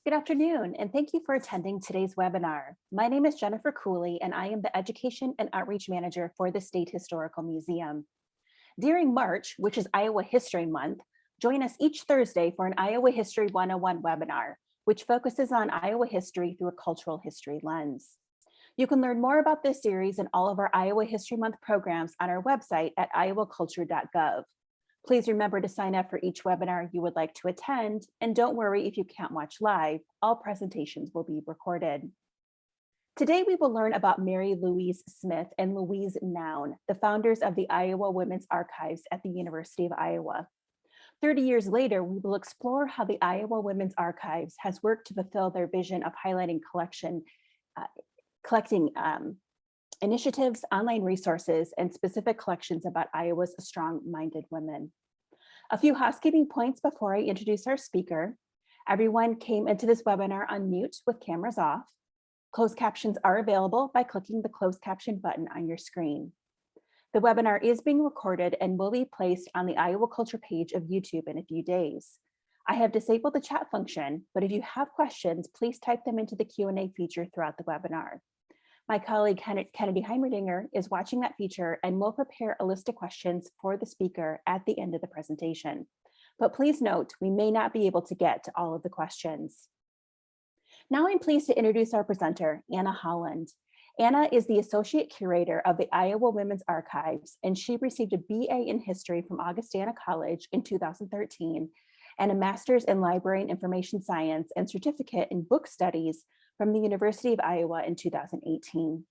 Good afternoon, and thank you for attending today's webinar. My name is Jennifer Cooley, and I am the Education and Outreach Manager for the State Historical Museum. During March, which is Iowa History Month, join us each Thursday for an Iowa History 101 webinar, which focuses on Iowa history through a cultural history lens. You can learn more about this series and all of our Iowa History Month programs on our website at iowaculture.gov. Please remember to sign up for each webinar you would like to attend, and don't worry if you can't watch live, all presentations will be recorded. Today we will learn about Mary Louise Smith and Louise Noun, the founders of the Iowa Women's Archives at the University of Iowa. 30 years later, we will explore how the Iowa Women's Archives has worked to fulfill their vision of highlighting collecting initiatives, online resources, and specific collections about Iowa's strong-minded women. A few housekeeping points before I introduce our speaker. Everyone came into this webinar on mute with cameras off. Closed captions are available by clicking the closed caption button on your screen. The webinar is being recorded and will be placed on the Iowa Culture page of YouTube in a few days. I have disabled the chat function, but if you have questions, please type them into the Q&A feature throughout the webinar. My colleague Kennedy Heimerdinger is watching that feature and will prepare a list of questions for the speaker at the end of the presentation. But please note, we may not be able to get to all of the questions. Now I'm pleased to introduce our presenter, Anna Holland. Anna is the Associate Curator of the Iowa Women's Archives, and she received a BA in History from Augustana College in 2013 and a Master's in Library and Information Science and Certificate in Book Studies from the University of Iowa in 2018.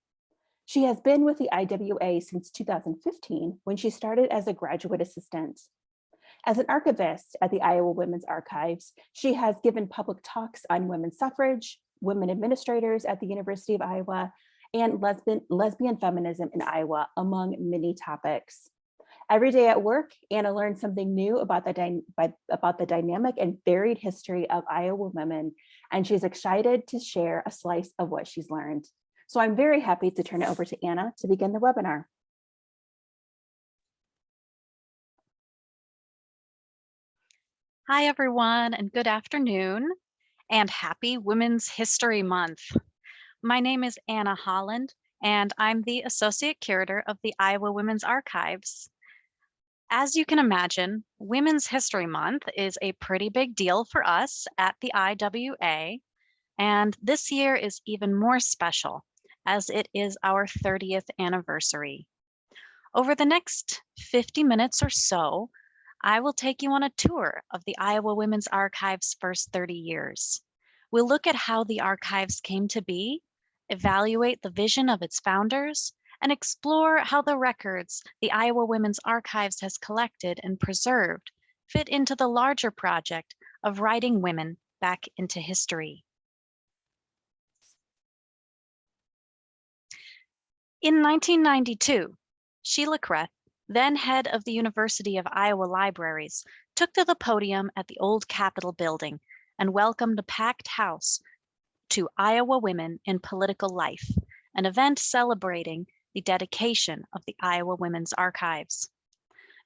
She has been with the IWA since 2015 when she started as a graduate assistant. As an archivist at the Iowa Women's Archives, she has given public talks on women's suffrage, women administrators at the University of Iowa, and lesbian feminism in Iowa, among many topics. Every day at work, Anna learns something new about the dynamic and varied history of Iowa women, and she's excited to share a slice of what she's learned. So I'm very happy to turn it over to Anna to begin the webinar. Hi, everyone, and good afternoon, and happy Women's History Month. My name is Anna Holland, and I'm the Associate Curator of the Iowa Women's Archives. As you can imagine, Women's History Month is a pretty big deal for us at the IWA, and this year is even more special as it is our 30th anniversary. Over the next 50 minutes or so, I will take you on a tour of the Iowa Women's Archives' first 30 years. We'll look at how the archives came to be, evaluate the vision of its founders, and explore how the records the Iowa Women's Archives has collected and preserved fit into the larger project of writing women back into history. In 1992, Sheila Kreth, then head of the University of Iowa Libraries, took to the podium at the old Capitol building and welcomed a packed house to Iowa Women in Political Life, an event celebrating the dedication of the Iowa Women's Archives.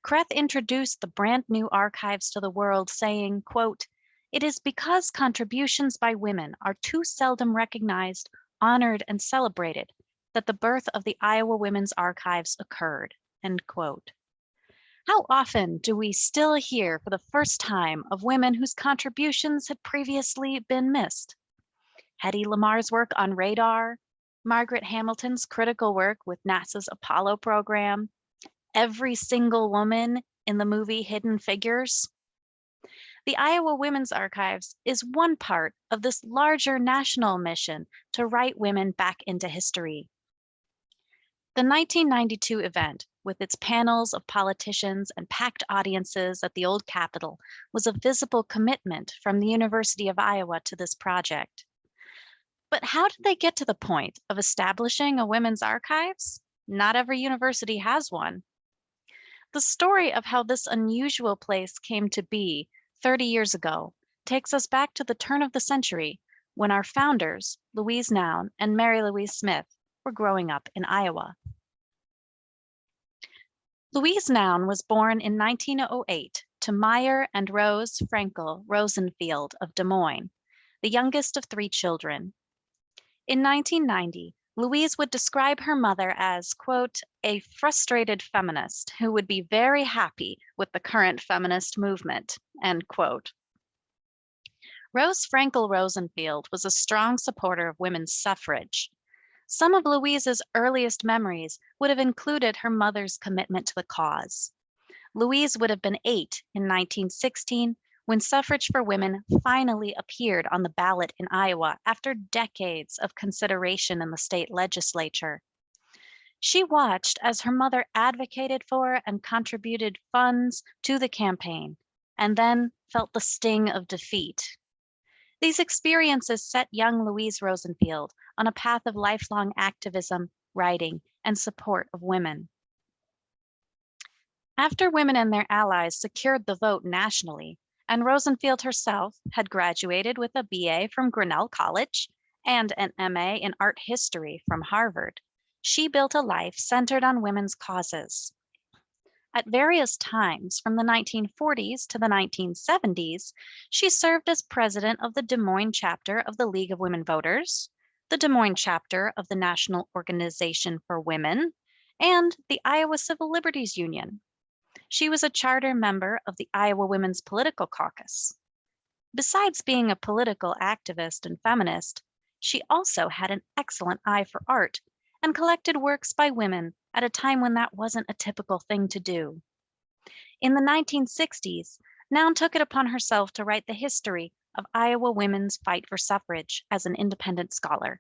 Kreth introduced the brand new archives to the world, saying, quote, "It is because contributions by women are too seldom recognized, honored, and celebrated that the birth of the Iowa Women's Archives occurred," end quote. How often do we still hear for the first time of women whose contributions had previously been missed? Hedy Lamar's work on radar, Margaret Hamilton's critical work with NASA's Apollo program, every single woman in the movie Hidden Figures. The Iowa Women's Archives is one part of this larger national mission to write women back into history. The 1992 event, with its panels of politicians and packed audiences at the old Capitol, was a visible commitment from the University of Iowa to this project. But how did they get to the point of establishing a women's archives? Not every university has one. The story of how this unusual place came to be 30 years ago takes us back to the turn of the century when our founders, Louise Noun and Mary Louise Smith, were growing up in Iowa. Louise Noun was born in 1908 to Meyer and Rose Frankel Rosenfield of Des Moines. the youngest of 3 children. In 1990, Louise would describe her mother as, quote, a frustrated feminist who would be very happy with the current feminist movement, end quote. Rose Frankel Rosenfield was a strong supporter of women's suffrage. Some of Louise's earliest memories would have included her mother's commitment to the cause. Louise would have been 8 in 1916 when suffrage for women finally appeared on the ballot in Iowa after decades of consideration in the state legislature. She watched as her mother advocated for and contributed funds to the campaign, and then felt the sting of defeat. These experiences set young Louise Rosenfield on a path of lifelong activism, writing, and support of women. After women and their allies secured the vote nationally, and Rosenfield herself had graduated with a BA from Grinnell College and an MA in art history from Harvard, she built a life centered on women's causes. At various times from the 1940s to the 1970s, she served as president of the Des Moines chapter of the League of Women Voters, the Des Moines chapter of the National Organization for Women, and the Iowa Civil Liberties Union. She was a charter member of the Iowa Women's Political Caucus. Besides being a political activist and feminist, she also had an excellent eye for art and collected works by women at a time when that wasn't a typical thing to do. In the 1960s, Noun took it upon herself to write the history of Iowa women's fight for suffrage as an independent scholar.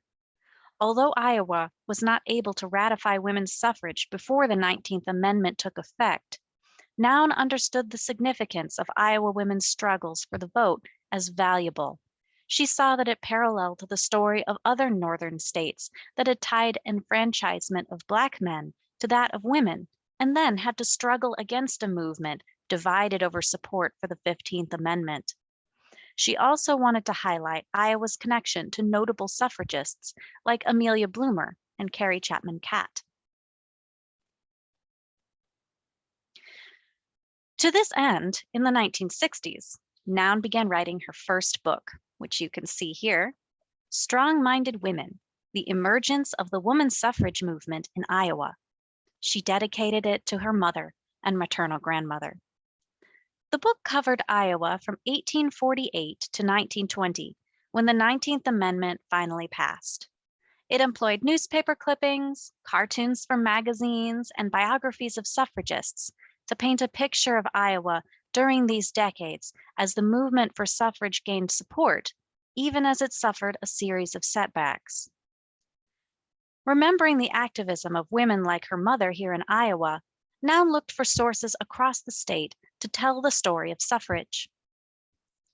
Although Iowa was not able to ratify women's suffrage before the 19th Amendment took effect, Noun understood the significance of Iowa women's struggles for the vote as valuable. She saw that it paralleled the story of other northern states that had tied enfranchisement of Black men to that of women, and then had to struggle against a movement divided over support for the 15th Amendment. She also wanted to highlight Iowa's connection to notable suffragists like Amelia Bloomer and Carrie Chapman Catt. To this end, in the 1960s, Noun began writing her first book, which you can see here, Strongminded Women, the Emergence of the Woman-Suffrage Movement in Iowa. She dedicated it to her mother and maternal grandmother. The book covered Iowa from 1848 to 1920, when the 19th Amendment finally passed. It employed newspaper clippings, cartoons from magazines, and biographies of suffragists to paint a picture of Iowa during these decades as the movement for suffrage gained support, even as it suffered a series of setbacks. Remembering the activism of women like her mother here in Iowa, Noun looked for sources across the state to tell the story of suffrage.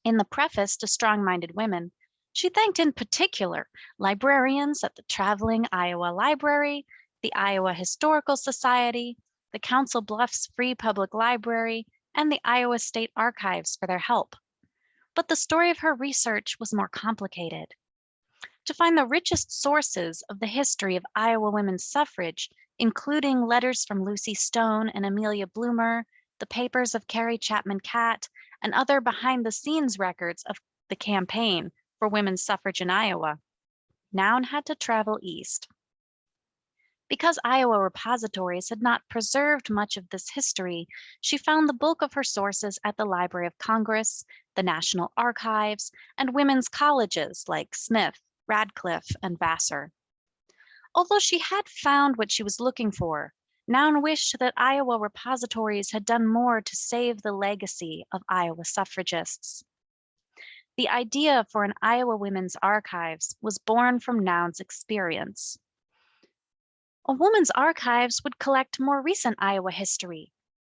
In the preface to Strongminded Women, she thanked in particular librarians at the Traveling Iowa Library, the Iowa Historical Society, the Council Bluffs Free Public Library, and the Iowa State Archives for their help. But the story of her research was more complicated. To find the richest sources of the history of Iowa women's suffrage, including letters from Lucy Stone and Amelia Bloomer, the papers of Carrie Chapman Catt, and other behind-the-scenes records of the campaign for women's suffrage in Iowa, Noun had to travel east. Because Iowa repositories had not preserved much of this history, she found the bulk of her sources at the Library of Congress, the National Archives, and women's colleges like Smith, Radcliffe, and Vassar. Although she had found what she was looking for, Noun wished that Iowa repositories had done more to save the legacy of Iowa suffragists. The idea for an Iowa Women's Archives was born from Noun's experience. A woman's archives would collect more recent Iowa history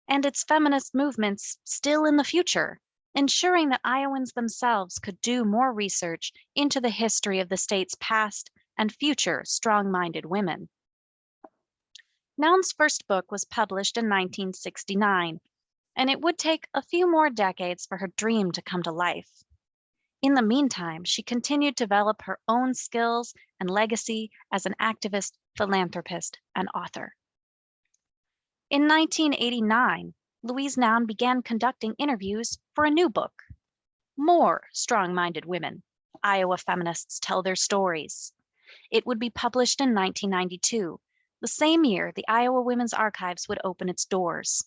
and its feminist movements still in the future, ensuring that Iowans themselves could do more research into the history of the state's past and future strong-minded women. Noun's first book was published in 1969, and it would take a few more decades for her dream to come to life. In the meantime, she continued to develop her own skills and legacy as an activist, philanthropist, and author. In 1989, Louise Noun began conducting interviews for a new book, More Strong-Minded Women, Iowa feminists tell their stories. It would be published in 1992, the same year the Iowa Women's Archives would open its doors.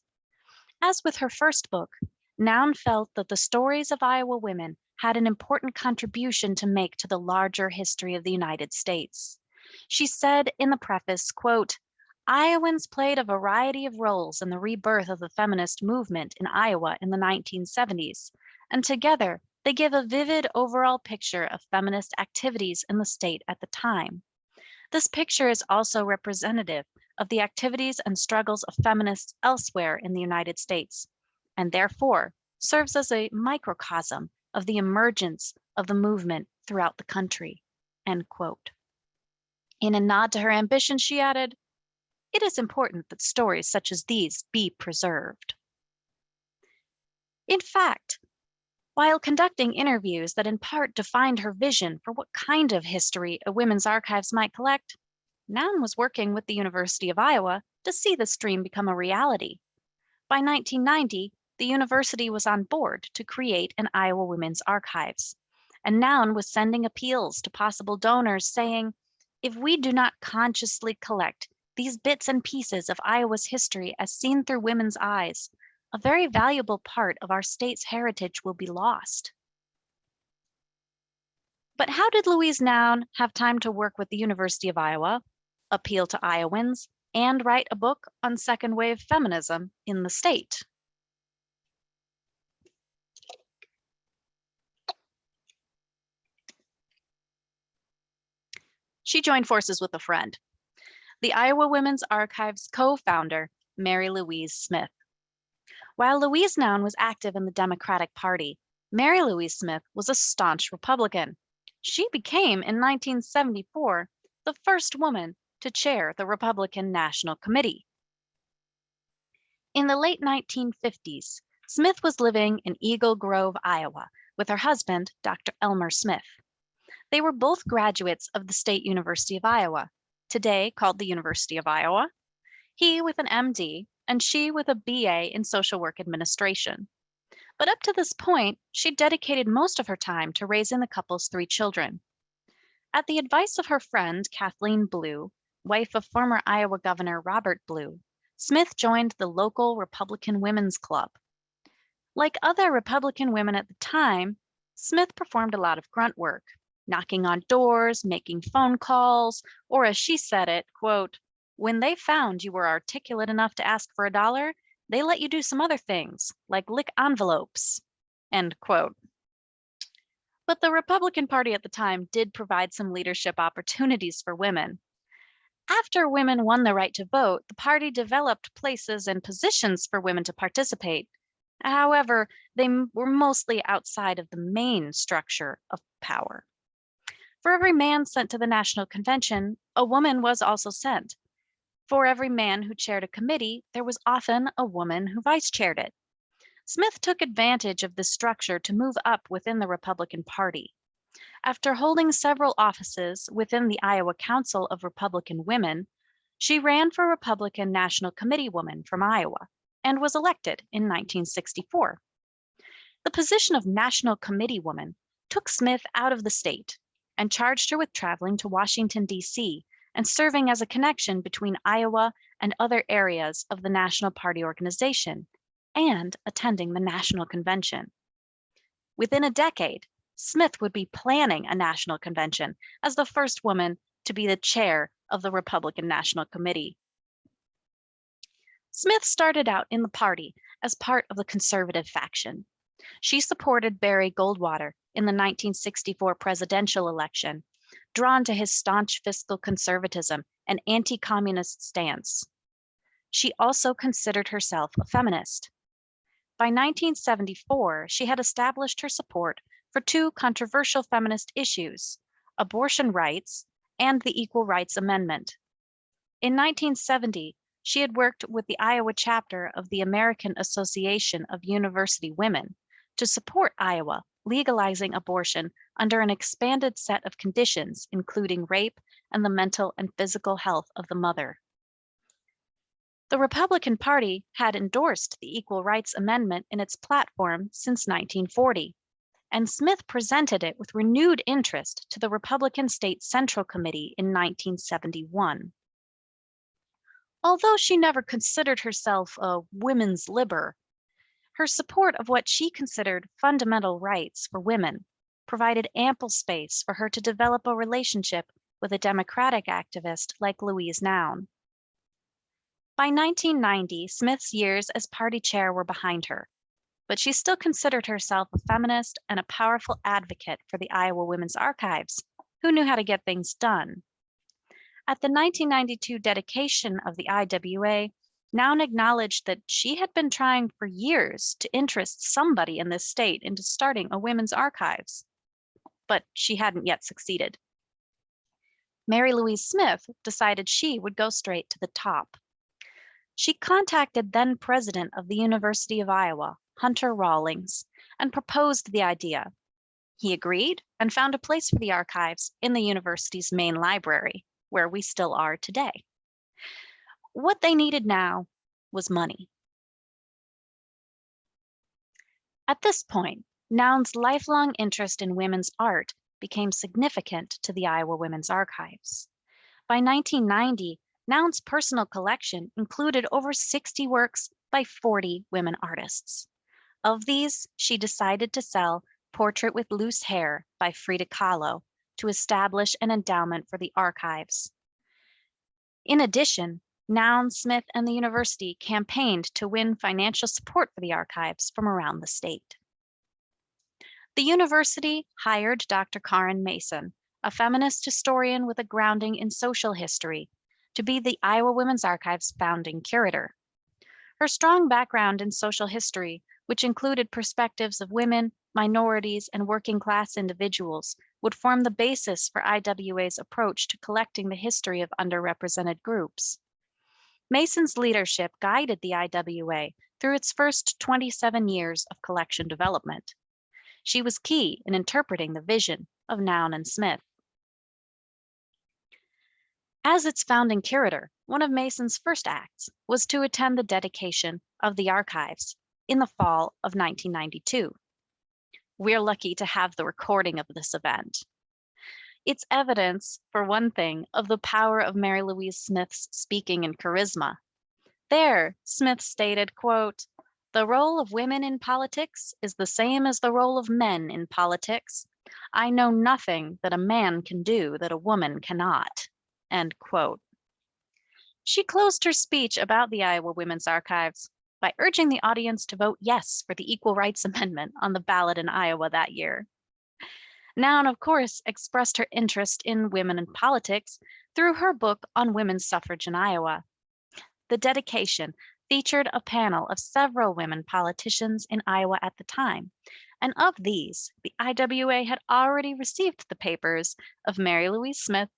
As with her first book, Noun felt that the stories of Iowa women had an important contribution to make to the larger history of the United States. She said in the preface, quote, "Iowans played a variety of roles in the rebirth of the feminist movement in Iowa in the 1970s, and together they give a vivid overall picture of feminist activities in the state at the time. This picture is also representative of the activities and struggles of feminists elsewhere in the United States, and therefore serves as a microcosm of the emergence of the movement throughout the country." End quote. In a nod to her ambition, she added, "It is important that stories such as these be preserved." In fact, while conducting interviews that in part defined her vision for what kind of history a women's archives might collect, Noun was working with the University of Iowa to see this dream become a reality. By 1990, the university was on board to create an Iowa Women's Archives, and Noun was sending appeals to possible donors saying, "If we do not consciously collect these bits and pieces of Iowa's history as seen through women's eyes, a very valuable part of our state's heritage will be lost." But how did Louise Noun have time to work with the University of Iowa, appeal to Iowans, and write a book on second wave feminism in the state? She joined forces with a friend, the Iowa Women's Archives co-founder, Mary Louise Smith. While Louise Noun was active in the Democratic Party, Mary Louise Smith was a staunch Republican. She became, in 1974, the first woman to chair the Republican National Committee. In the late 1950s, Smith was living in Eagle Grove, Iowa, with her husband, Dr. Elmer Smith. They were both graduates of the State University of Iowa, today called the University of Iowa, he with an MD and she with a BA in social work administration. But up to this point, she dedicated most of her time to raising the couple's 3 children. At the advice of her friend, Kathleen Blue, wife of former Iowa Governor Robert Blue, Smith joined the local Republican Women's Club. Like other Republican women at the time, Smith performed a lot of grunt work, knocking on doors, making phone calls, or as she said it, quote, "When they found you were articulate enough to ask for $1, they let you do some other things, like lick envelopes," end quote. But the Republican Party at the time did provide some leadership opportunities for women. After women won the right to vote, the party developed places and positions for women to participate. However, they were mostly outside of the main structure of power. For every man sent to the National Convention, a woman was also sent. For every man who chaired a committee, there was often a woman who vice chaired it. Smith took advantage of this structure to move up within the Republican Party. After holding several offices within the Iowa Council of Republican Women, she ran for Republican National Committee woman from Iowa and was elected in 1964. The position of National Committee woman took Smith out of the state and charged her with traveling to Washington, D.C., and serving as a connection between Iowa and other areas of the National Party organization, and attending the National Convention. Within a decade, Smith would be planning a national convention as the first woman to be the chair of the Republican National Committee. Smith started out in the party as part of the conservative faction. She supported Barry Goldwater in the 1964 presidential election, drawn to his staunch fiscal conservatism and anti-communist stance. She also considered herself a feminist. By 1974, she had established her support for 2 controversial feminist issues, abortion rights and the Equal Rights Amendment. In 1970, she had worked with the Iowa chapter of the American Association of University Women to support Iowa legalizing abortion under an expanded set of conditions, including rape and the mental and physical health of the mother. The Republican Party had endorsed the Equal Rights Amendment in its platform since 1940, and Smith presented it with renewed interest to the Republican State Central Committee in 1971. Although she never considered herself a women's liber, her support of what she considered fundamental rights for women provided ample space for her to develop a relationship with a Democratic activist like Louise Noun. By 1990, Smith's years as party chair were behind her, but she still considered herself a feminist and a powerful advocate for the Iowa Women's Archives, who knew how to get things done. At the 1992 dedication of the IWA, Noun acknowledged that she had been trying for years to interest somebody in this state into starting a women's archives, but she hadn't yet succeeded. Mary Louise Smith decided she would go straight to the top. She contacted then president of the University of Iowa, Hunter Rawlings, and proposed the idea. He agreed and found a place for the archives in the university's main library, where we still are today. What they needed now was money. At this point, Noun's lifelong interest in women's art became significant to the Iowa Women's Archives. By 1990, Noun's personal collection included over 60 works by 40 women artists. Of these, she decided to sell Portrait with Loose Hair by Frida Kahlo to establish an endowment for the archives. In addition, Noun, Smith, and the university campaigned to win financial support for the archives from around the state. The university hired Dr. Karen Mason, a feminist historian with a grounding in social history, to be the Iowa Women's Archives founding curator. Her strong background in social history, which included perspectives of women, minorities, and working class individuals, would form the basis for IWA's approach to collecting the history of underrepresented groups. Mason's leadership guided the IWA through its first 27 years of collection development. She was key in interpreting the vision of Noun and Smith. As its founding curator, one of Mason's first acts was to attend the dedication of the archives in the fall of 1992. We're lucky to have the recording of this event. It's evidence, for one thing, of the power of Mary Louise Smith's speaking and charisma. There, Smith stated, quote, "The role of women in politics is the same as the role of men in politics. I know nothing that a man can do that a woman cannot," end quote. She closed her speech about the Iowa Women's Archives by urging the audience to vote yes for the Equal Rights Amendment on the ballot in Iowa that year. Noun, of course, expressed her interest in women in politics through her book on women's suffrage in Iowa. The dedication featured a panel of several women politicians in Iowa at the time, and of these, the IWA had already received the papers of Mary Louise Smith,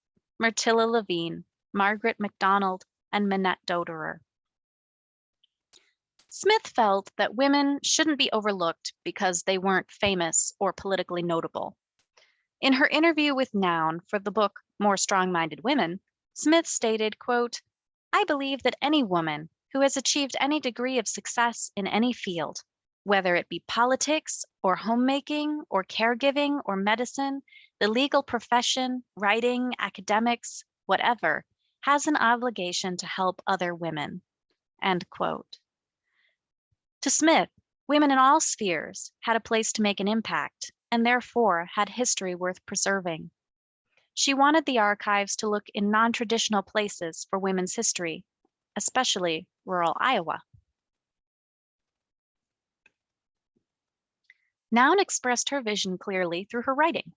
Myrtilla Levine, Margaret MacDonald, and Minette Doderer. Smith felt that women shouldn't be overlooked because they weren't famous or politically notable. In her interview with Noun for the book More Strong-Minded Women, Smith stated, quote, "I believe that any woman who has achieved any degree of success in any field, whether it be politics or homemaking or caregiving or medicine, the legal profession, writing, academics, whatever, has an obligation to help other women," end quote. To Smith, women in all spheres had a place to make an impact and therefore had history worth preserving. She wanted the archives to look in non-traditional places for women's history, especially rural Iowa. Noun expressed her vision clearly through her writing.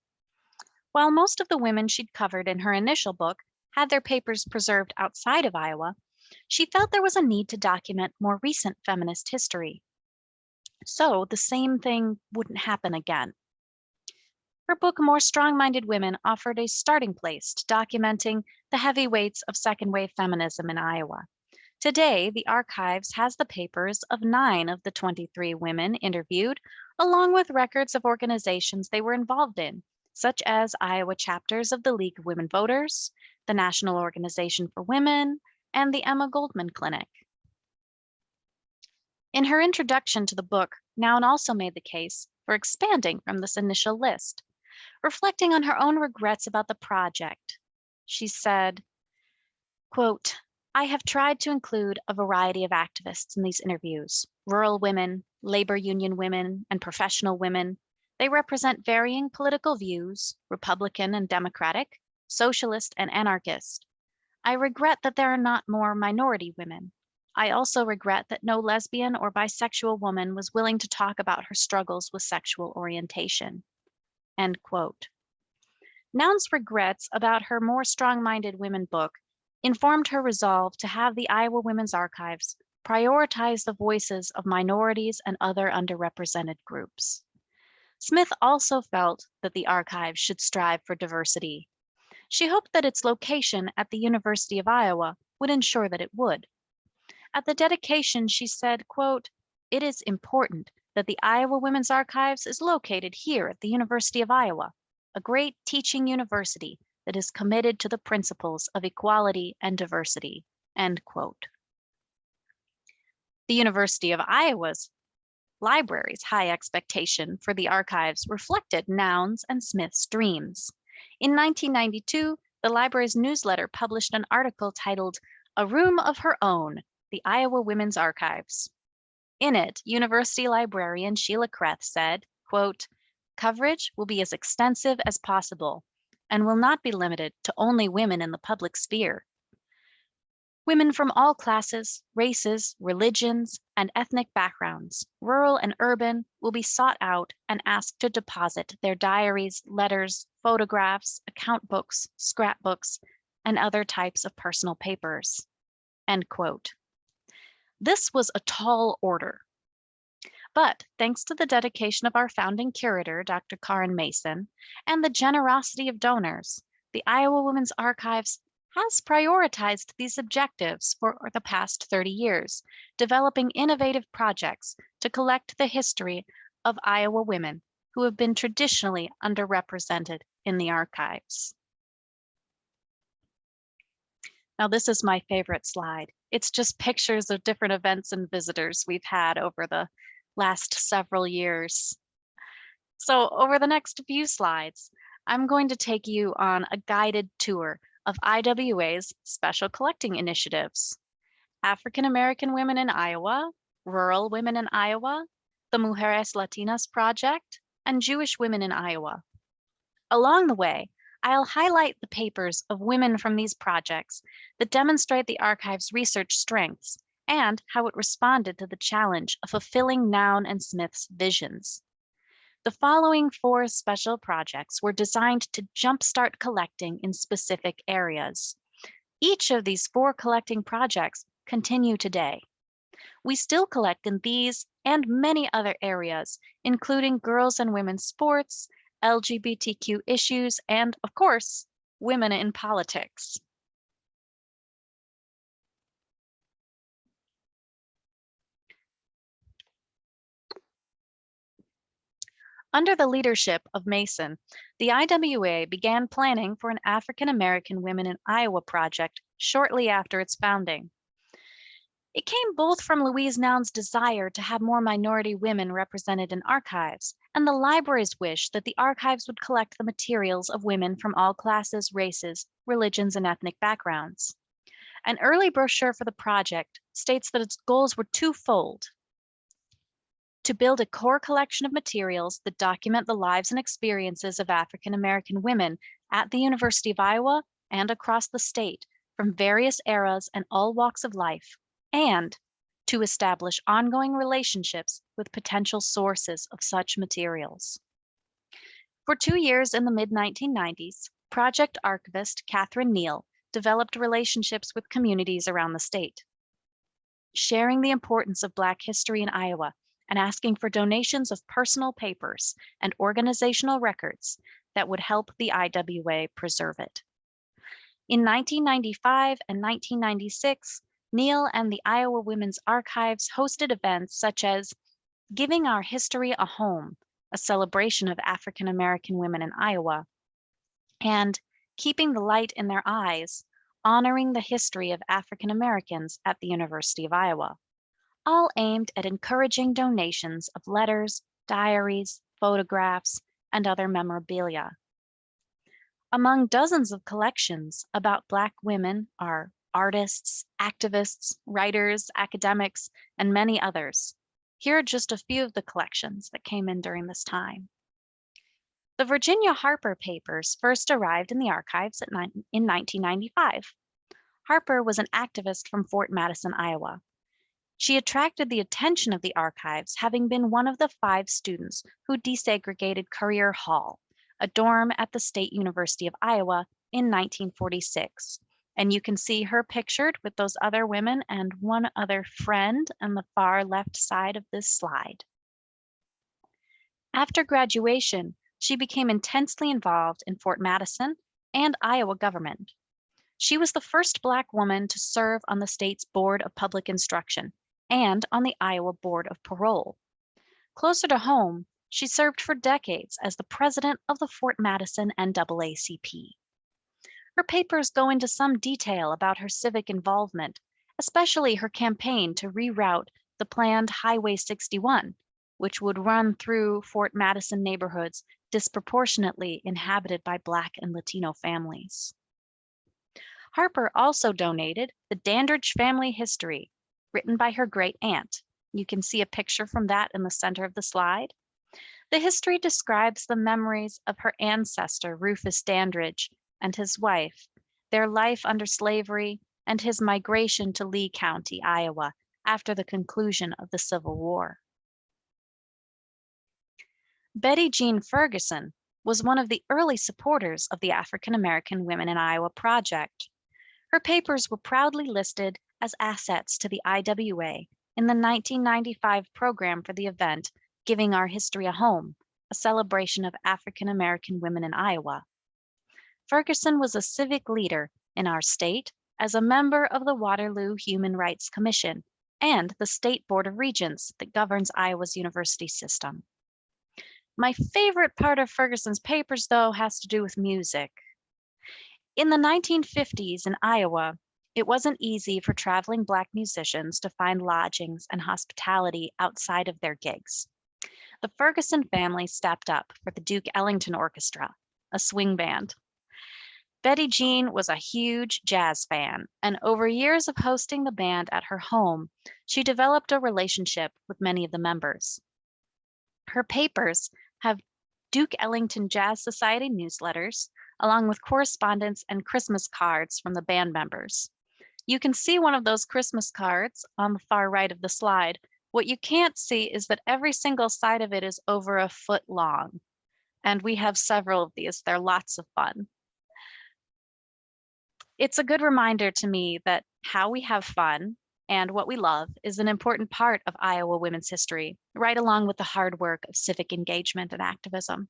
While most of the women she'd covered in her initial book had their papers preserved outside of Iowa, she felt there was a need to document more recent feminist history. So the same thing wouldn't happen again. Her book, More Strong-Minded Women, offered a starting place to documenting the heavy weights of second-wave feminism in Iowa. Today, the archives has the papers of 9 of the 23 women interviewed, along with records of organizations they were involved in, such as Iowa chapters of the League of Women Voters, the National Organization for Women, and the Emma Goldman Clinic. In her introduction to the book, Noun also made the case for expanding from this initial list. Reflecting on her own regrets about the project, she said, quote, "I have tried to include a variety of activists in these interviews, rural women, labor union women, and professional women. They represent varying political views, Republican and Democratic, socialist and anarchist. I regret that there are not more minority women. I also regret that no lesbian or bisexual woman was willing to talk about her struggles with sexual orientation." End quote. Noun's regrets about her More Strong-Minded Women book informed her resolve to have the Iowa Women's Archives prioritize the voices of minorities and other underrepresented groups. Smith also felt that the archive should strive for diversity. She hoped that its location at the University of Iowa would ensure that it would. At the dedication, she said, quote, "It is important that the Iowa Women's Archives is located here at the University of Iowa, a great teaching university that is committed to the principles of equality and diversity." End quote. The University of Iowa's library's high expectation for the archives reflected Noun's and Smith's dreams. In 1992, the library's newsletter published an article titled "A Room of Her Own, the Iowa Women's Archives." In it, university librarian Sheila Kreth said, quote, "Coverage will be as extensive as possible and will not be limited to only women in the public sphere. Women from all classes, races, religions, and ethnic backgrounds, rural and urban, will be sought out and asked to deposit their diaries, letters, photographs, account books, scrapbooks, and other types of personal papers." End quote. This was a tall order. But thanks to the dedication of our founding curator, Dr. Karen Mason, and the generosity of donors, the Iowa Women's Archives has prioritized these objectives for the past 30 years, developing innovative projects to collect the history of Iowa women who have been traditionally underrepresented in the archives. Now, this is my favorite slide. It's just pictures of different events and visitors we've had over the last several years. So over the next few slides, I'm going to take you on a guided tour of IWA's special collecting initiatives: African American Women in Iowa, Rural Women in Iowa, the Mujeres Latinas Project, and Jewish Women in Iowa. Along the way, I'll highlight the papers of women from these projects that demonstrate the archive's research strengths and how it responded to the challenge of fulfilling Noun and Smith's visions. The following 4 special projects were designed to jumpstart collecting in specific areas. Each of these 4 collecting projects continue today. We still collect in these and many other areas, including girls and women's sports, LGBTQ issues, and, of course, women in politics. Under the leadership of Mason, the IWA began planning for an African American Women in Iowa project shortly after its founding. It came both from Louise Noun's desire to have more minority women represented in archives and the library's wish that the archives would collect the materials of women from all classes, races, religions, and ethnic backgrounds. An early brochure for the project states that its goals were twofold: to build a core collection of materials that document the lives and experiences of African American women at the University of Iowa and across the state from various eras and all walks of life, and to establish ongoing relationships with potential sources of such materials. For 2 years in the mid-1990s, project archivist Catherine Neal developed relationships with communities around the state, sharing the importance of Black history in Iowa and asking for donations of personal papers and organizational records that would help the IWA preserve it. In 1995 and 1996, Neal and the Iowa Women's Archives hosted events such as Giving Our History a Home, a celebration of African American women in Iowa, and Keeping the Light in Their Eyes, honoring the history of African Americans at the University of Iowa, all aimed at encouraging donations of letters, diaries, photographs, and other memorabilia. Among dozens of collections about Black women are artists, activists, writers, academics, and many others. Here are just a few of the collections that came in during this time. The Virginia Harper papers first arrived in the archives in 1995. Harper was an activist from Fort Madison, Iowa. She attracted the attention of the archives, having been one of the 5 students who desegregated Courier Hall, a dorm at the State University of Iowa, in 1946. And you can see her pictured with those other women and one other friend on the far left side of this slide. After graduation, she became intensely involved in Fort Madison and Iowa government. She was the first Black woman to serve on the state's Board of Public Instruction and on the Iowa Board of Parole. Closer to home, she served for decades as the president of the Fort Madison NAACP. Her papers go into some detail about her civic involvement, especially her campaign to reroute the planned Highway 61, which would run through Fort Madison neighborhoods disproportionately inhabited by Black and Latino families. Harper also donated the Dandridge Family History, written by her great aunt. You can see a picture from that in the center of the slide. The history describes the memories of her ancestor, Rufus Dandridge, and his wife, their life under slavery, and his migration to Lee County, Iowa, after the conclusion of the Civil War. Betty Jean Ferguson was one of the early supporters of the African American Women in Iowa project. Her papers were proudly listed as assets to the IWA in the 1995 program for the event, Giving Our History a Home, a celebration of African American women in Iowa. Ferguson was a civic leader in our state as a member of the Waterloo Human Rights Commission and the State Board of Regents that governs Iowa's university system. My favorite part of Ferguson's papers, though, has to do with music. In the 1950s in Iowa, it wasn't easy for traveling Black musicians to find lodgings and hospitality outside of their gigs. The Ferguson family stepped up for the Duke Ellington Orchestra, a swing band. Betty Jean was a huge jazz fan, and over years of hosting the band at her home, she developed a relationship with many of the members. Her papers have Duke Ellington Jazz Society newsletters, along with correspondence and Christmas cards from the band members. You can see one of those Christmas cards on the far right of the slide. What you can't see is that every single side of it is over a foot long. And we have several of these. They're lots of fun. It's a good reminder to me that how we have fun and what we love is an important part of Iowa women's history, right along with the hard work of civic engagement and activism.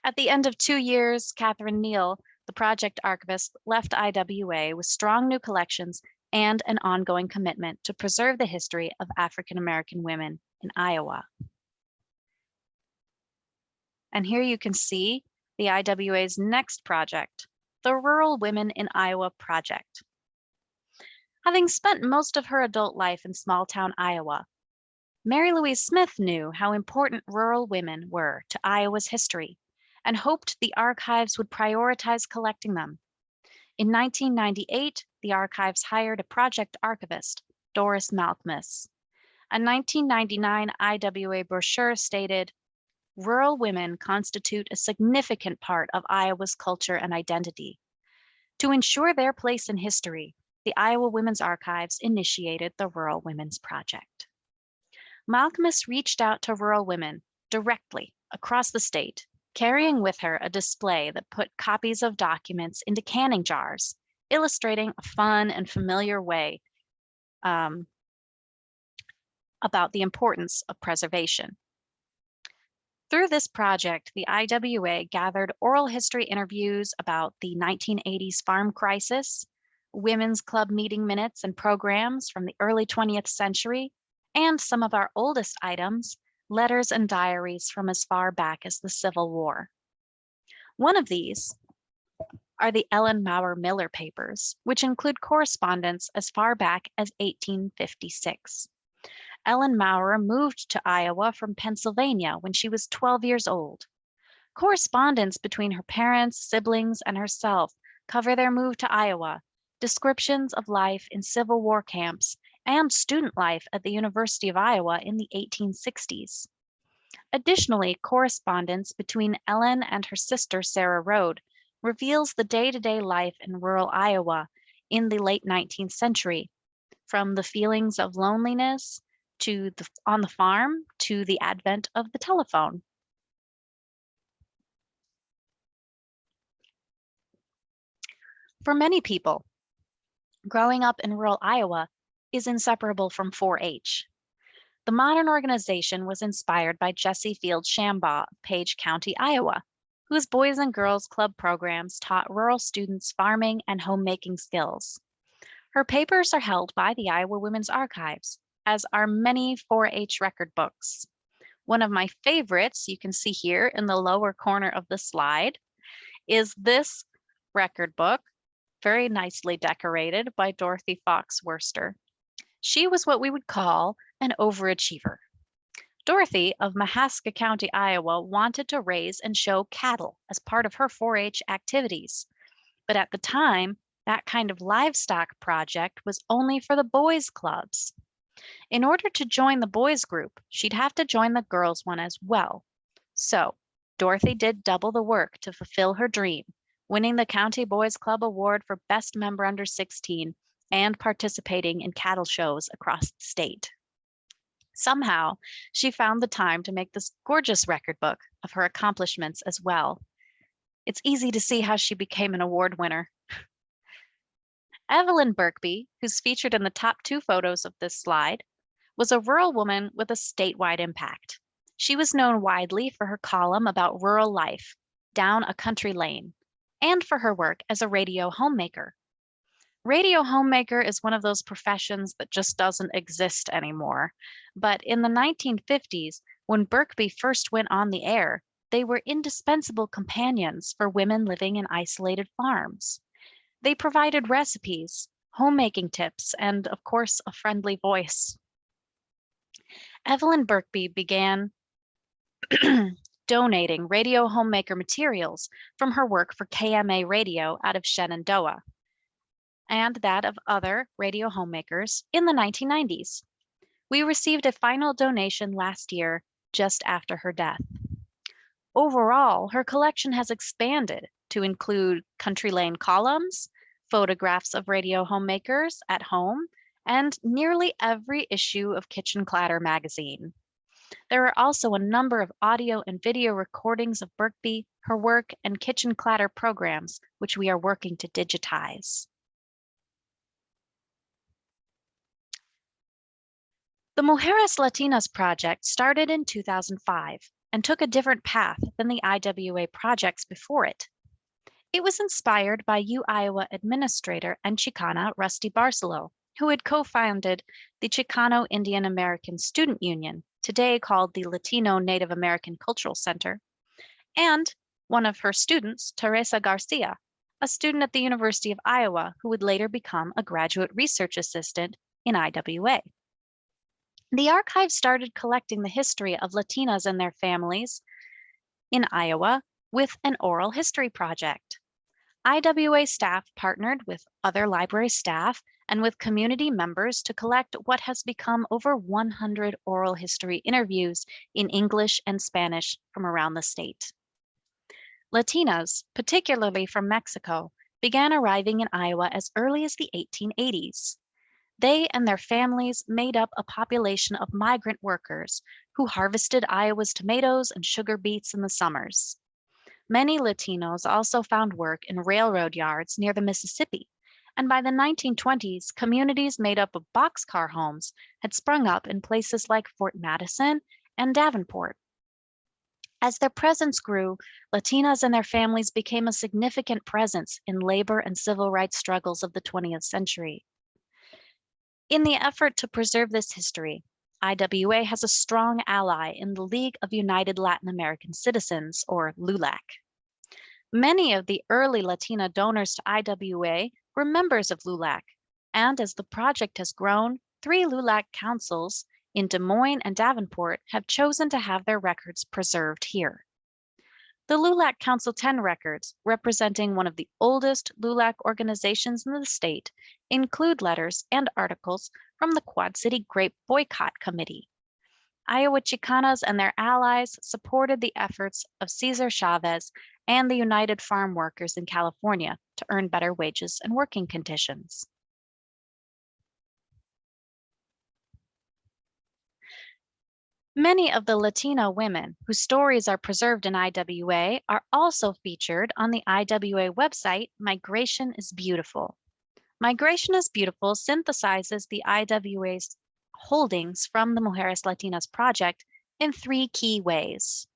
At the end of 2 years, Catherine Neal, the project archivist, left IWA with strong new collections and an ongoing commitment to preserve the history of African American women in Iowa. And here you can see the IWA's next project, the Rural Women in Iowa Project. Having spent most of her adult life in small-town Iowa, Mary Louise Smith knew how important rural women were to Iowa's history and hoped the archives would prioritize collecting them. In 1998, the archives hired a project archivist, Doris Malkmus. A 1999 IWA brochure stated, "Rural women constitute a significant part of Iowa's culture and identity. To ensure their place in history, the Iowa Women's Archives initiated the Rural Women's Project." Malkmus reached out to rural women directly across the state, carrying with her a display that put copies of documents into canning jars, illustrating a fun and familiar way about the importance of preservation. Through this project, the IWA gathered oral history interviews about the 1980s farm crisis, women's club meeting minutes and programs from the early 20th century, and some of our oldest items, letters and diaries from as far back as the Civil War. One of these are the Ellen Maurer Miller papers, which include correspondence as far back as 1856. Ellen Maurer moved to Iowa from Pennsylvania when she was 12 years old. Correspondence between her parents, siblings, and herself cover their move to Iowa, descriptions of life in Civil War camps, and student life at the University of Iowa in the 1860s. Additionally, correspondence between Ellen and her sister Sarah Rhode reveals the day-to-day life in rural Iowa in the late 19th century, from the feelings of loneliness on the farm to the advent of the telephone. For many people, growing up in rural Iowa is inseparable from 4-H. The modern organization was inspired by Jessie Field Shambaugh of Page County, Iowa, whose Boys and Girls Club programs taught rural students farming and homemaking skills. Her papers are held by the Iowa Women's Archives, as are many 4-H record books. One of my favorites, you can see here in the lower corner of the slide, is this record book, very nicely decorated by Dorothy Fox Worster. She was what we would call an overachiever. Dorothy of Mahaska County, Iowa, wanted to raise and show cattle as part of her 4-H activities. But at the time, that kind of livestock project was only for the boys' clubs. In order to join the boys' group, she'd have to join the girls' one as well. So Dorothy did double the work to fulfill her dream, winning the County Boys Club Award for Best Member Under 16 and participating in cattle shows across the state. Somehow, she found the time to make this gorgeous record book of her accomplishments as well. It's easy to see how she became an award winner. Evelyn Birkby, who's featured in the top 2 photos of this slide, was a rural woman with a statewide impact. She was known widely for her column about rural life, Down a Country Lane, and for her work as a radio homemaker. Radio homemaker is one of those professions that just doesn't exist anymore. But in the 1950s, when Birkby first went on the air, they were indispensable companions for women living in isolated farms. They provided recipes, homemaking tips, and of course, a friendly voice. Evelyn Birkby began donating radio homemaker materials from her work for KMA Radio out of Shenandoah, and that of other radio homemakers in the 1990s. We received a final donation last year, just after her death. Overall, her collection has expanded to include country lane columns, photographs of radio homemakers at home, and nearly every issue of Kitchen Clatter magazine. There are also a number of audio and video recordings of Birkby, her work, and Kitchen Clatter programs, which we are working to digitize. The Mujeres Latinas project started in 2005 and took a different path than the IWA projects before it. It was inspired by Iowa administrator and Chicana Rusty Barcelo, who had co-founded the Chicano Indian American Student Union, today called the Latino Native American Cultural Center, and one of her students, Teresa Garcia, a student at the University of Iowa who would later become a graduate research assistant in IWA. The archive started collecting the history of Latinas and their families in Iowa with an oral history project. IWA staff partnered with other library staff and with community members to collect what has become over 100 oral history interviews in English and Spanish from around the state. Latinas, particularly from Mexico, began arriving in Iowa as early as the 1880s. They and their families made up a population of migrant workers who harvested Iowa's tomatoes and sugar beets in the summers. Many Latinos also found work in railroad yards near the Mississippi, and by the 1920s, communities made up of boxcar homes had sprung up in places like Fort Madison and Davenport. As their presence grew, Latinas and their families became a significant presence in labor and civil rights struggles of the 20th century. In the effort to preserve this history, IWA has a strong ally in the League of United Latin American Citizens, or LULAC. Many of the early Latina donors to IWA were members of LULAC, and as the project has grown, 3 LULAC councils in Des Moines and Davenport have chosen to have their records preserved here. The LULAC Council 10 records, representing one of the oldest LULAC organizations in the state, include letters and articles from the Quad City Grape Boycott Committee. Iowa Chicanas and their allies supported the efforts of Cesar Chavez and the United Farm Workers in California to earn better wages and working conditions. Many of the Latino women whose stories are preserved in IWA are also featured on the IWA website, Migration is Beautiful. Migration is Beautiful synthesizes the IWA's holdings from the Mujeres Latinas Project in 3 key ways.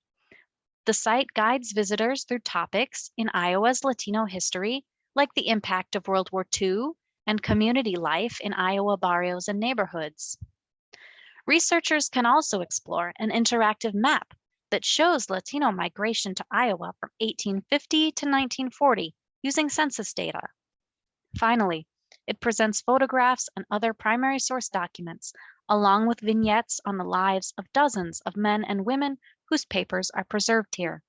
The site guides visitors through topics in Iowa's Latino history, like the impact of World War II and community life in Iowa barrios and neighborhoods. Researchers can also explore an interactive map that shows Latino migration to Iowa from 1850 to 1940 using census data. Finally, it presents photographs and other primary source documents, along with vignettes on the lives of dozens of men and women whose papers are preserved here.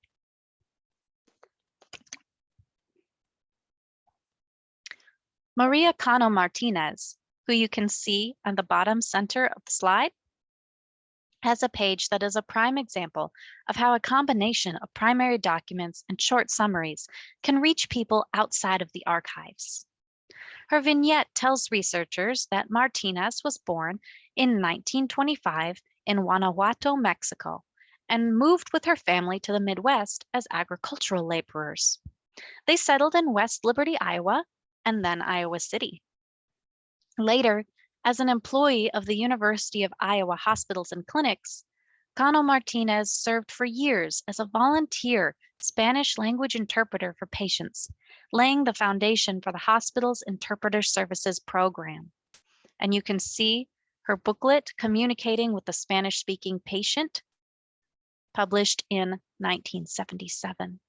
Maria Cano Martinez, who you can see on the bottom center of the slide, has a page that is a prime example of how a combination of primary documents and short summaries can reach people outside of the archives. Her vignette tells researchers that Martinez was born in 1925 in Guanajuato, Mexico, and moved with her family to the Midwest as agricultural laborers. They settled in West Liberty, Iowa, and then Iowa City. Later, as an employee of the University of Iowa Hospitals and Clinics, Cano Martinez served for years as a volunteer Spanish language interpreter for patients, laying the foundation for the hospital's Interpreter Services program. And you can see her booklet, Communicating with the Spanish-Speaking Patient, published in 1977.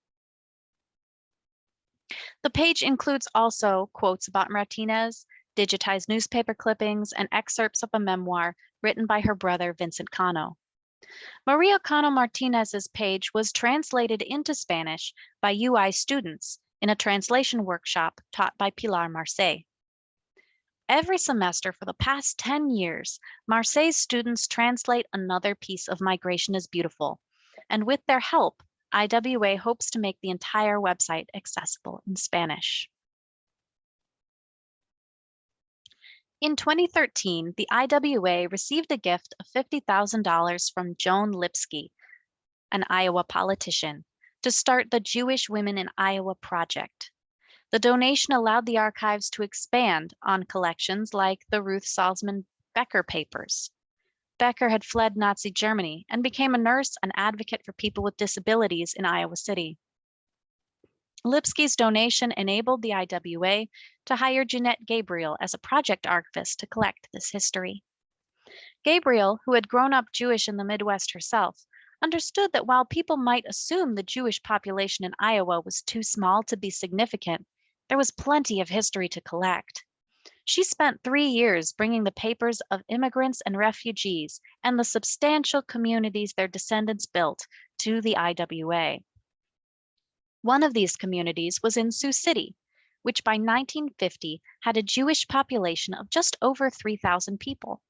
The page includes also quotes about Martinez, digitized newspaper clippings, and excerpts of a memoir written by her brother, Vincent Cano. Maria Cano Martinez's page was translated into Spanish by UI students in a translation workshop taught by Pilar Marseille. Every semester for the past 10 years, Marseille's students translate another piece of Migration is Beautiful, and with their help, IWA hopes to make the entire website accessible in Spanish. In 2013, the IWA received a gift of $50,000 from Joan Lipsky, an Iowa politician, to start the Jewish Women in Iowa project. The donation allowed the archives to expand on collections like the Ruth Salzman Becker papers. Becker had fled Nazi Germany and became a nurse and advocate for people with disabilities in Iowa City. Lipsky's donation enabled the IWA to hire Jeanette Gabriel as a project archivist to collect this history. Gabriel, who had grown up Jewish in the Midwest herself, understood that while people might assume the Jewish population in Iowa was too small to be significant, there was plenty of history to collect. She spent 3 years bringing the papers of immigrants and refugees and the substantial communities their descendants built to the IWA. One of these communities was in Sioux City, which by 1950 had a Jewish population of just over 3,000 people.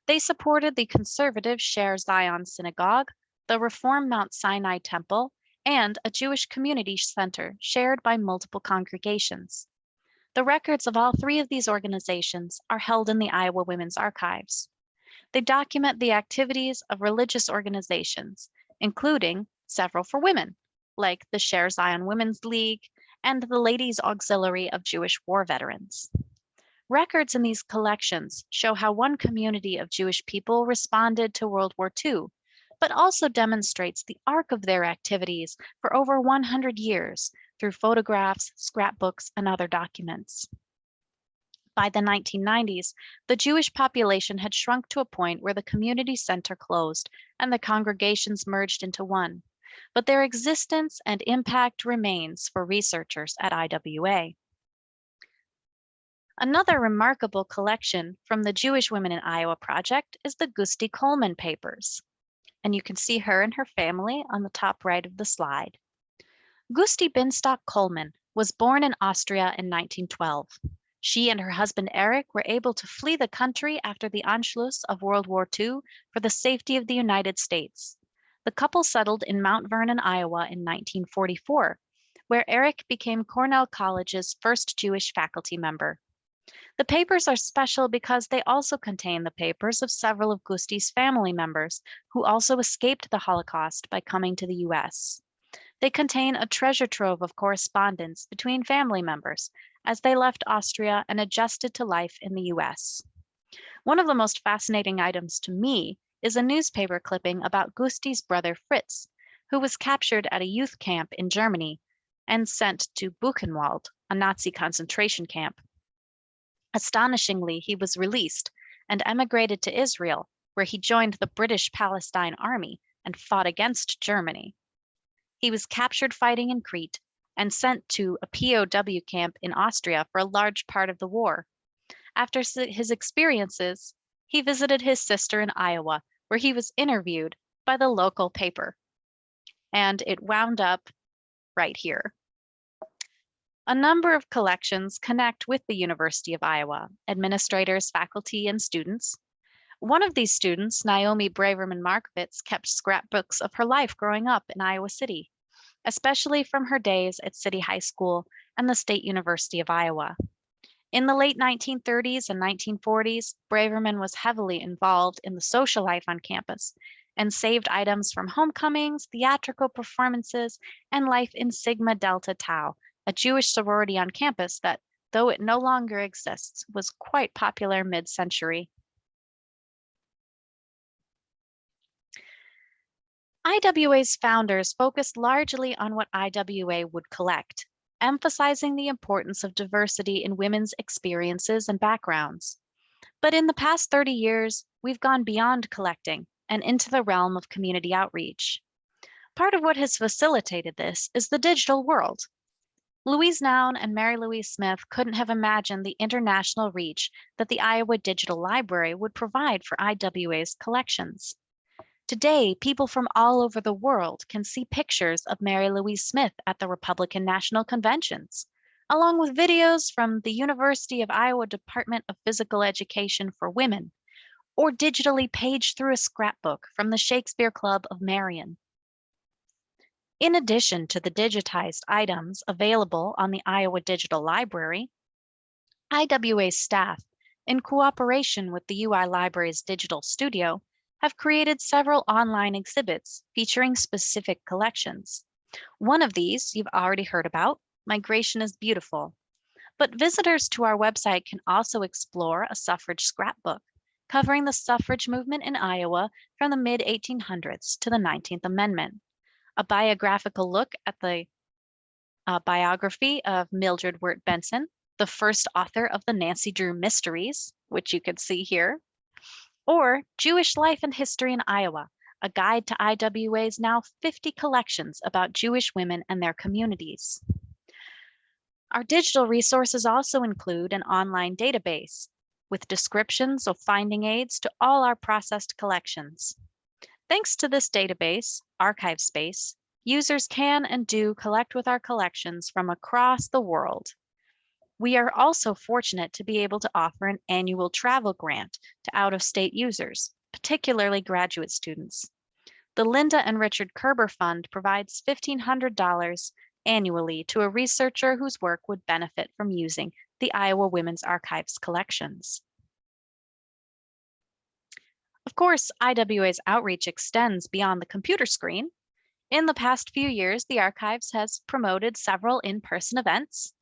They supported the conservative Sher Zion Synagogue, the Reform Mount Sinai Temple, and a Jewish community center shared by multiple congregations. The records of all 3 of these organizations are held in the Iowa Women's Archives. They document the activities of religious organizations, including several for women, like the Sher Zion Women's League and the Ladies Auxiliary of Jewish War Veterans. Records in these collections show how one community of Jewish people responded to World War II, but also demonstrates the arc of their activities for over 100 years through photographs, scrapbooks, and other documents. By the 1990s, the Jewish population had shrunk to a point where the community center closed and the congregations merged into one, but their existence and impact remains for researchers at IWA. Another remarkable collection from the Jewish Women in Iowa project is the Gusti Coleman papers. And you can see her and her family on the top right of the slide. Gusti Binstock Coleman was born in Austria in 1912. She and her husband Eric were able to flee the country after the Anschluss of World War II for the safety of the United States. The couple settled in Mount Vernon, Iowa in 1944, where Eric became Cornell College's first Jewish faculty member. The papers are special because they also contain the papers of several of Gusti's family members who also escaped the Holocaust by coming to the US. They contain a treasure trove of correspondence between family members as they left Austria and adjusted to life in the US. One of the most fascinating items to me is a newspaper clipping about Gusti's brother Fritz, who was captured at a youth camp in Germany and sent to Buchenwald, a Nazi concentration camp. Astonishingly, he was released and emigrated to Israel, where he joined the British Palestine Army and fought against Germany. He was captured fighting in Crete and sent to a POW camp in Austria for a large part of the war. After his experiences, he visited his sister in Iowa, where he was interviewed by the local paper. And it wound up right here. A number of collections connect with the University of Iowa, administrators, faculty, and students. One of these students, Naomi Braverman Markovitz, kept scrapbooks of her life growing up in Iowa City, especially from her days at City High School and the State University of Iowa. In the late 1930s and 1940s, Braverman was heavily involved in the social life on campus and saved items from homecomings, theatrical performances, and life in Sigma Delta Tau, a Jewish sorority on campus that, though it no longer exists, was quite popular mid-century. IWA's founders focused largely on what IWA would collect, emphasizing the importance of diversity in women's experiences and backgrounds. But in the past 30 years, we've gone beyond collecting and into the realm of community outreach. Part of what has facilitated this is the digital world. Louise Noun and Mary Louise Smith couldn't have imagined the international reach that the Iowa Digital Library would provide for IWA's collections. Today, people from all over the world can see pictures of Mary Louise Smith at the Republican National Conventions, along with videos from the University of Iowa Department of Physical Education for Women, or digitally paged through a scrapbook from the Shakespeare Club of Marion. In addition to the digitized items available on the Iowa Digital Library, IWA's staff, in cooperation with the UI Library's digital studio, have created several online exhibits featuring specific collections. One of these you've already heard about, Migration is Beautiful. But visitors to our website can also explore a suffrage scrapbook covering the suffrage movement in Iowa from the mid-1800s to the 19th Amendment, a biographical look at the biography of Mildred Wirt Benson, the first author of the Nancy Drew Mysteries, which you can see here, or Jewish Life and History in Iowa, a guide to IWA's now 50 collections about Jewish women and their communities. Our digital resources also include an online database with descriptions of finding aids to all our processed collections. Thanks to this database, Archive Space, users can and do collect with our collections from across the world. We are also fortunate to be able to offer an annual travel grant to out-of-state users, particularly graduate students. The Linda and Richard Kerber Fund provides $1,500 annually to a researcher whose work would benefit from using the Iowa Women's Archives collections. Of course, IWA's outreach extends beyond the computer screen. In the past few years, the Archives has promoted several in-person events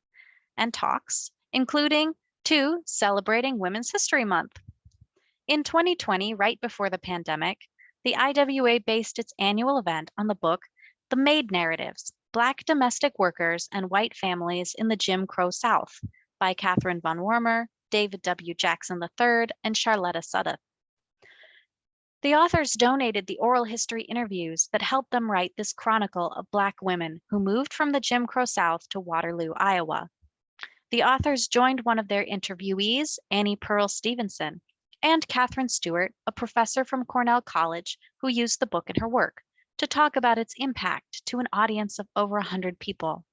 and talks, including 2 celebrating Women's History Month. In 2020, right before the pandemic, the IWA based its annual event on the book, The Maid Narratives, Black Domestic Workers and White Families in the Jim Crow South by Catherine von Wormer, David W. Jackson III, and Charlotta Sudduth. The authors donated the oral history interviews that helped them write this chronicle of Black women who moved from the Jim Crow South to Waterloo, Iowa. The authors joined one of their interviewees, Annie Pearl Stevenson, and Catherine Stewart, a professor from Cornell College who used the book in her work, to talk about its impact to an audience of over 100 people.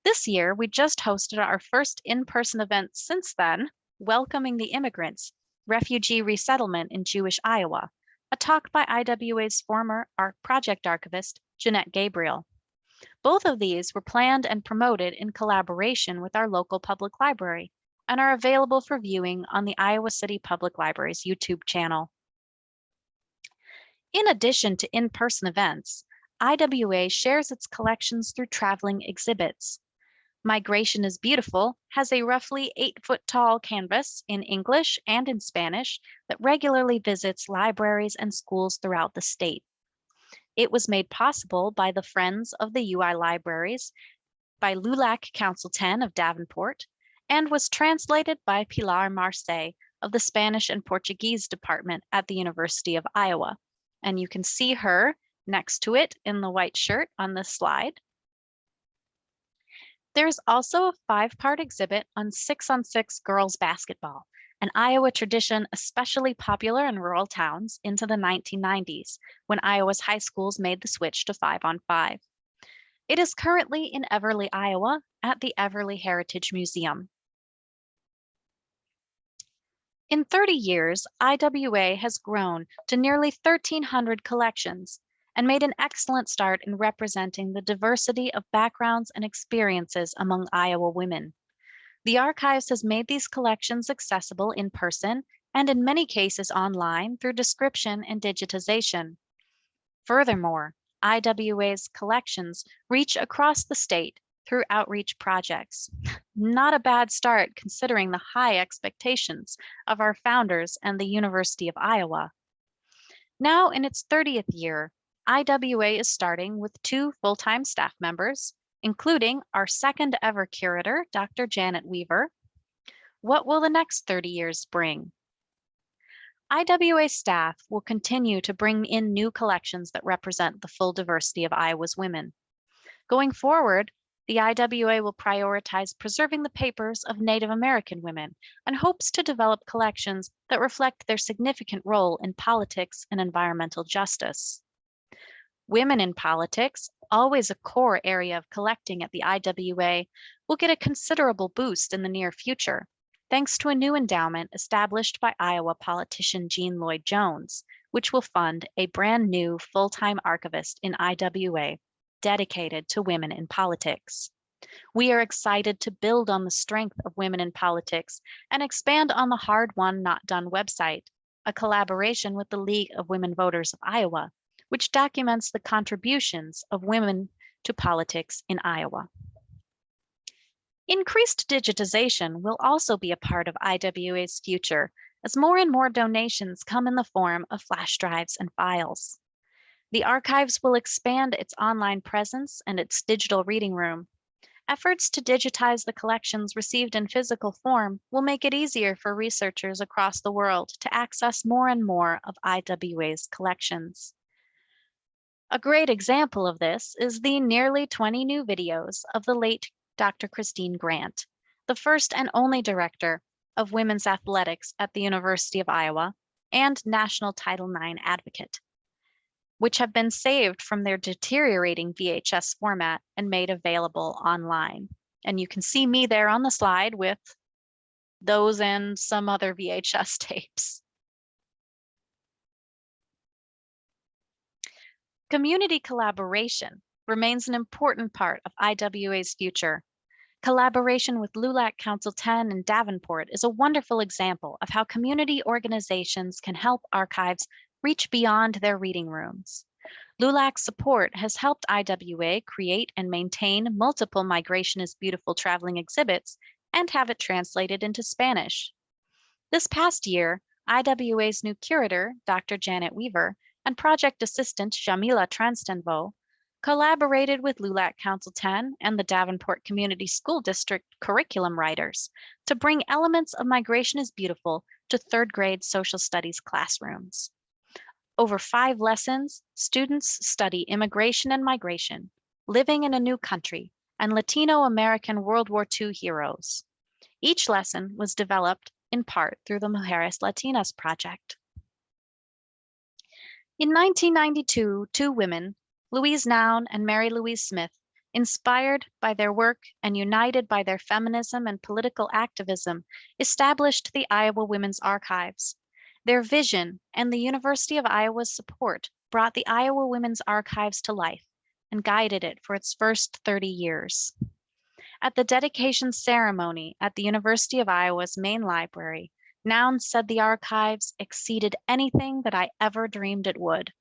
This year, we just hosted our first in-person event since then, Welcoming the Immigrants, Refugee Resettlement in Jewish Iowa, a talk by IWA's former project archivist, Jeanette Gabriel. Both of these were planned and promoted in collaboration with our local public library and are available for viewing on the Iowa City Public Library's YouTube channel. In addition to in-person events, IWA shares its collections through traveling exhibits. Migration is Beautiful has a roughly 8-foot-tall canvas in English and in Spanish that regularly visits libraries and schools throughout the state. It was made possible by the Friends of the UI Libraries, by LULAC Council 10 of Davenport, and was translated by Pilar Marce of the Spanish and Portuguese Department at the University of Iowa. And you can see her next to it in the white shirt on this slide. There's also a 5-part exhibit on 6-on-6 girls basketball, an Iowa tradition especially popular in rural towns into the 1990s, when Iowa's high schools made the switch to 5-on-5. It is currently in Everly, Iowa, at the Everly Heritage Museum. In 30 years, IWA has grown to nearly 1,300 collections and made an excellent start in representing the diversity of backgrounds and experiences among Iowa women. The archives has made these collections accessible in person and in many cases online through description and digitization. Furthermore, IWA's collections reach across the state through outreach projects. Not a bad start considering the high expectations of our founders and the University of Iowa. Now in its 30th year, IWA is starting with 2 full-time staff members, including our second ever curator, Dr. Janet Weaver. What will the next 30 years bring? IWA staff will continue to bring in new collections that represent the full diversity of Iowa's women. Going forward, the IWA will prioritize preserving the papers of Native American women and hopes to develop collections that reflect their significant role in politics and environmental justice. Women in politics, always a core area of collecting at the IWA, will get a considerable boost in the near future, thanks to a new endowment established by Iowa politician Jean Lloyd Jones, which will fund a brand new full-time archivist in IWA dedicated to women in politics. We are excited to build on the strength of women in politics and expand on the Hard Won Not Done website, a collaboration with the League of Women Voters of Iowa, which documents the contributions of women to politics in Iowa. Increased digitization will also be a part of IWA's future as more and more donations come in the form of flash drives and files. The archives will expand its online presence and its digital reading room. Efforts to digitize the collections received in physical form will make it easier for researchers across the world to access more and more of IWA's collections. A great example of this is the nearly 20 new videos of the late Dr. Christine Grant, the first and only director of women's athletics at the University of Iowa and National Title IX advocate, which have been saved from their deteriorating VHS format and made available online. And you can see me there on the slide with those and some other VHS tapes. Community collaboration remains an important part of IWA's future. Collaboration with LULAC Council 10 in Davenport is a wonderful example of how community organizations can help archives reach beyond their reading rooms. LULAC's support has helped IWA create and maintain multiple Migration is Beautiful traveling exhibits and have it translated into Spanish. This past year, IWA's new curator, Dr. Janet Weaver, and project assistant Jamila Transtenvo collaborated with LULAC Council 10 and the Davenport Community School District curriculum writers to bring elements of Migration is Beautiful to 3rd grade social studies classrooms. Over 5 lessons, students study immigration and migration, living in a new country, and Latino American World War II heroes. Each lesson was developed in part through the Mujeres Latinas project. In 1992, two women, Louise Noun and Mary Louise Smith, inspired by their work and united by their feminism and political activism, established the Iowa Women's Archives. Their vision and the University of Iowa's support brought the Iowa Women's Archives to life and guided it for its first 30 years. At the dedication ceremony at the University of Iowa's main library, Noun said the archives exceeded anything that I ever dreamed it would.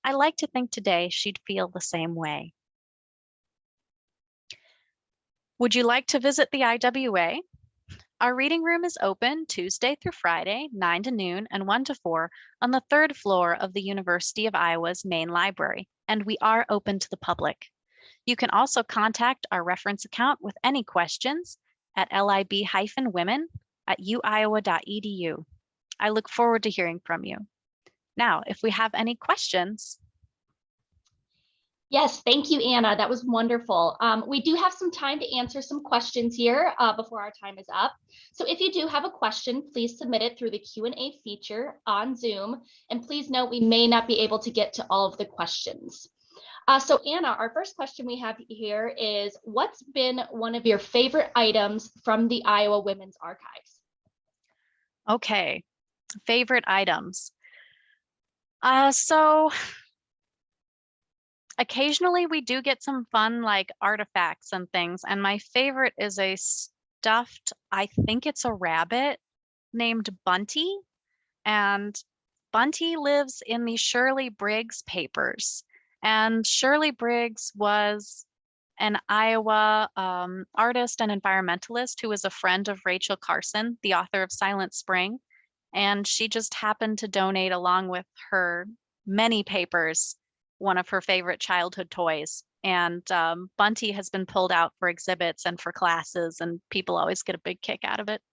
I like to think today she'd feel the same way. Would you like to visit the IWA? Our reading room is open Tuesday through Friday, 9 to noon and 1 to 4 on the 3rd floor of the University of Iowa's main library, and we are open to the public. You can also contact our reference account with any questions at lib-women@uiowa.edu. I look forward to hearing from you. Now, if we have any questions. Yes, thank you, Anna. That was wonderful. We do have some time to answer some questions here before our time is up. So if you do have a question, please submit it through the Q&A feature on Zoom. And please note, we may not be able to get to all of the questions. So Anna, our first question we have here is, what's been one of your favorite items from the Iowa Women's Archives? Okay, favorite items. So occasionally we do get some fun like artifacts and things, and my favorite is a stuffed, I think it's a rabbit named Bunty, and Bunty lives in the Shirley Briggs papers. And Shirley Briggs was an Iowa artist and environmentalist who was a friend of Rachel Carson, the author of Silent Spring. And she just happened to donate, along with her many papers, one of her favorite childhood toys. And Bunty has been pulled out for exhibits and for classes, and people always get a big kick out of it.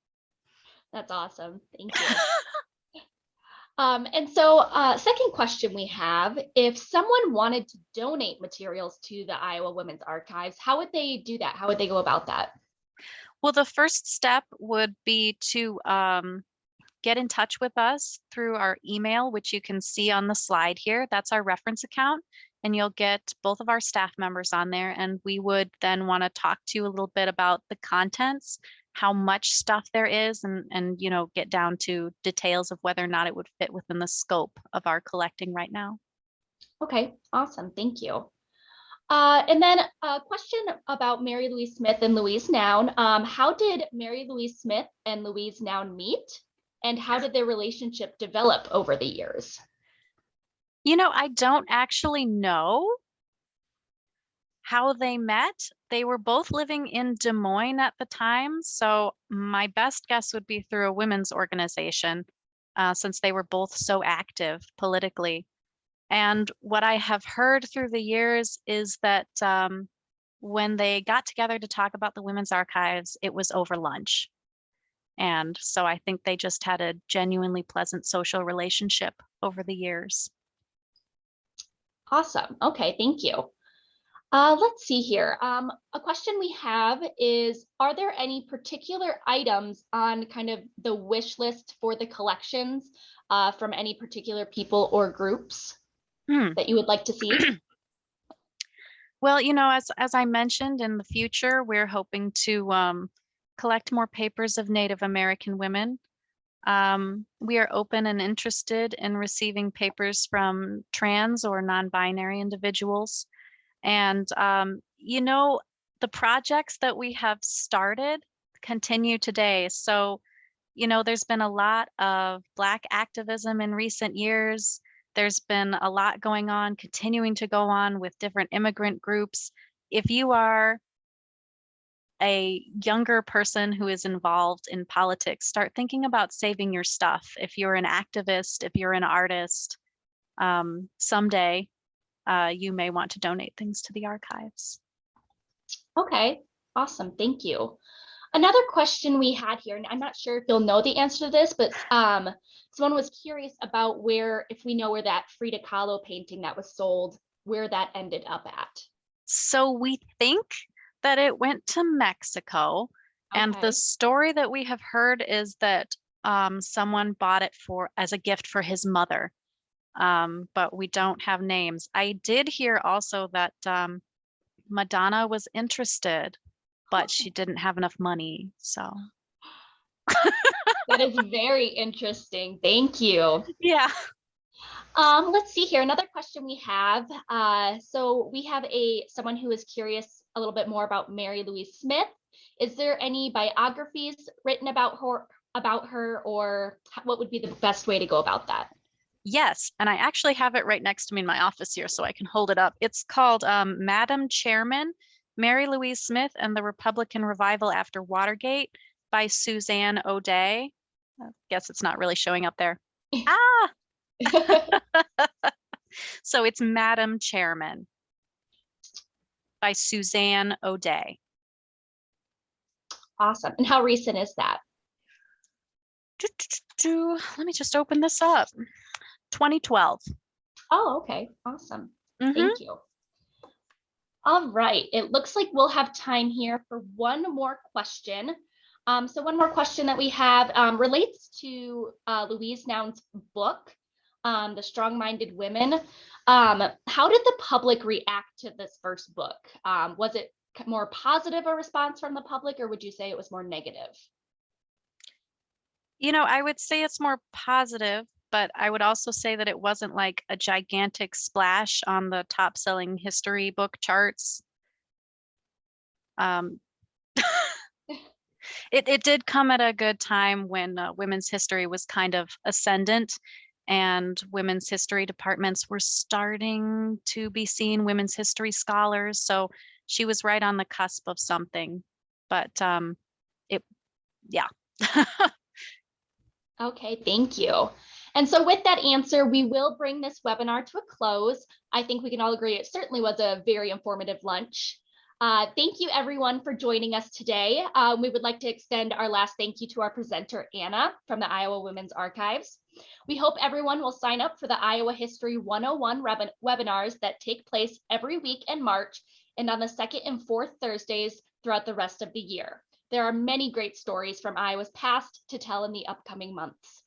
That's awesome. Thank you. And so second question we have, if someone wanted to donate materials to the Iowa Women's Archives, how would they do that? How would they go about that? Well, the first step would be to get in touch with us through our email, which you can see on the slide here. That's our reference account, and you'll get both of our staff members on there. And we would then want to talk to you a little bit about the contents, how much stuff there is, and you know, get down to details of whether or not it would fit within the scope of our collecting right now. Okay, awesome. Thank you. And then a question about Mary Louise Smith and Louise Noun. How did Mary Louise Smith and Louise Noun meet? And how did their relationship develop over the years? You know, I don't actually know how they met. They were both living in Des Moines at the time. So my best guess would be through a women's organization, since they were both so active politically. And what I have heard through the years is that when they got together to talk about the Women's Archives, it was over lunch. And so I think they just had a genuinely pleasant social relationship over the years. Awesome. Okay, thank you. Let's see here. A question we have is, are there any particular items on kind of the wish list for the collections from any particular people or groups that you would like to see? Well, you know, as I mentioned, in the future, we're hoping to collect more papers of Native American women. We are open and interested in receiving papers from trans or non-binary individuals. And, you know, the projects that we have started continue today. So, you know, there's been a lot of Black activism in recent years. There's been a lot going on, continuing to go on with different immigrant groups. If you are a younger person who is involved in politics, start thinking about saving your stuff. If you're an activist, if you're an artist, someday you may want to donate things to the archives. Okay, awesome. Thank you. Another question we had here, and I'm not sure if you'll know the answer to this, but someone was curious about if we know where that Frida Kahlo painting that was sold, where that ended up at. So we think that it went to Mexico. And Okay. the story that we have heard is that someone bought it as a gift for his mother. But we don't have names. I did hear also that Madonna was interested, but she didn't have enough money. So That is very interesting. Thank you. yeah. Let's see here. Another question we have. So we have someone who is curious a little bit more about Mary Louise Smith. Is there any biographies written about her, or what would be the best way to go about that? Yes, and I actually have it right next to me in my office here, so I can hold it up. It's called Madam Chairman, Mary Louise Smith and the Republican Revival After Watergate by Suzanne O'Day. I guess it's not really showing up there. Ah, so it's Madam Chairman by Suzanne O'Day. Awesome. And how recent is that? Let me just open this up. 2012. Oh, okay. Awesome. Mhm. Thank you. All right. It looks like we'll have time here for one more question. So one more question that we have relates to Louise Noun's book, The Strongminded Women. How did the public react to this first book? Was it more positive a response from the public, or would you say it was more negative? You know, I would say it's more positive, but I would also say that it wasn't like a gigantic splash on the top selling history book charts. It did come at a good time when women's history was kind of ascendant, and women's history departments were starting to be seen women's history scholars. So she was right on the cusp of something. But yeah. Okay, thank you. And so with that answer, we will bring this webinar to a close. I think we can all agree it certainly was a very informative lunch. Thank you everyone for joining us today. We would like to extend our last thank you to our presenter, Anna, from the Iowa Women's Archives. We hope everyone will sign up for the Iowa History 101 webinars that take place every week in March and on the second and fourth Thursdays throughout the rest of the year. There are many great stories from Iowa's past to tell in the upcoming months.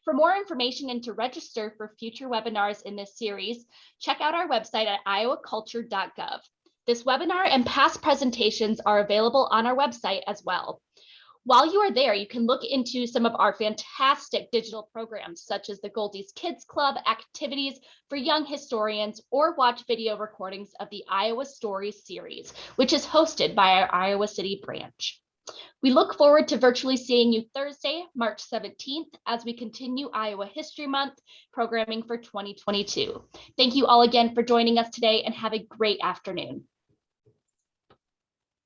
For more information and to register for future webinars in this series, check out our website at iowaculture.gov. This webinar and past presentations are available on our website as well. While you are there, you can look into some of our fantastic digital programs, such as the Goldie's Kids Club activities for young historians, or watch video recordings of the Iowa Stories series, which is hosted by our Iowa City branch. We look forward to virtually seeing you Thursday, March 17th, as we continue Iowa History Month programming for 2022. Thank you all again for joining us today, and have a great afternoon.